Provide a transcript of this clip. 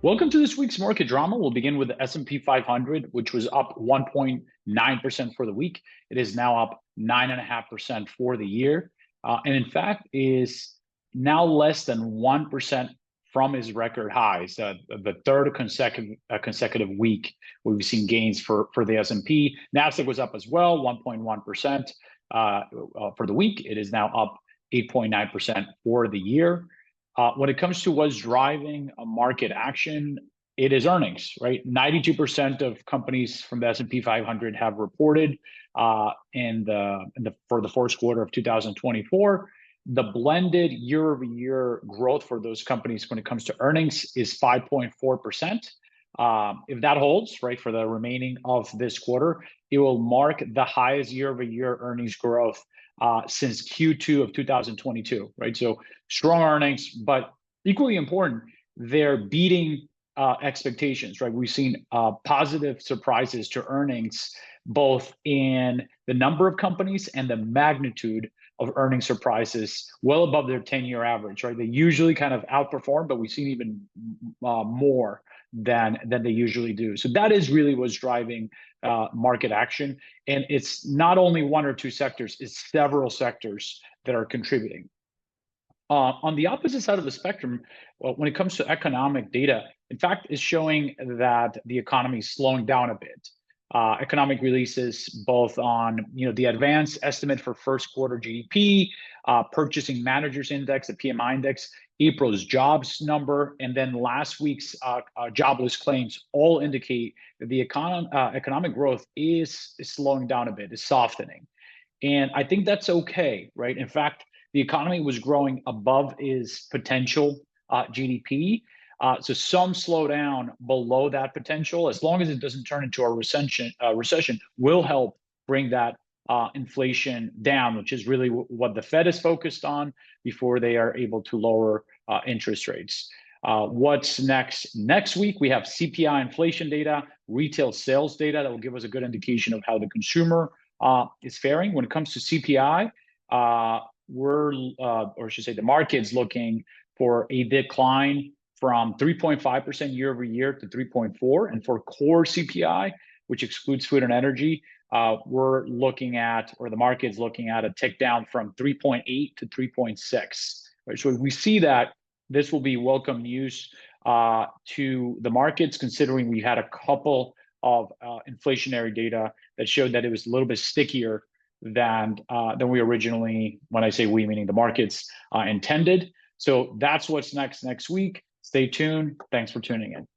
Welcome to this week's market drama. We'll begin with the S&P 500, which was up 1.9% for the week. It is now up 9.5% for the year, and in fact is now less than 1% from its record highs. The third consecutive week where we've seen gains for the S&P. Nasdaq was up as well, 1.1% for the week. It is now up 8.9% for the year. When it comes to what's driving a market action, it is earnings, right? 92% of companies from the S&P 500 have reported for the first quarter of 2024. The blended year-over-year growth for those companies when it comes to earnings is 5.4%. If that holds, right, for the remaining of this quarter, it will mark the highest year-over-year earnings growth since Q2 of 2022, right? So strong earnings, but equally important, they're beating expectations, right? We've seen positive surprises to earnings, both in the number of companies and the magnitude of earning surprises, well above their 10-year average, right? They usually kind of outperform, but we've seen even more than they usually do. So that is really what's driving market action. And it's not only one or two sectors, it's several sectors that are contributing. On the opposite side of the spectrum, well, when it comes to economic data, in fact, is showing that the economy is slowing down a bit. Economic releases, both on the advanced estimate for first quarter GDP, purchasing managers index, the PMI index, April's jobs number, and then last week's jobless claims all indicate that the economic growth is slowing down a bit, is softening. And I think that's okay, right? In fact, the economy was growing above its potential GDP. So some slowdown below that potential, as long as it doesn't turn into a recession, will help bring that inflation down, which is really what the Fed is focused on before they are able to lower interest rates. What's next week? We have CPI inflation data, retail sales data that will give us a good indication of how the consumer is faring. When it comes to CPI, the market's looking for a decline from 3.5% year over year to 3.4%. And for core CPI, which excludes food and energy, we're looking at, or the market's looking at, a tick down from 3.8 to 3.6. Right? So we see that this will be welcome news to the markets, considering we had a couple of inflationary data that showed that it was a little bit stickier than we originally, when I say we, meaning the markets, intended. So that's what's next week. Stay tuned. Thanks for tuning in.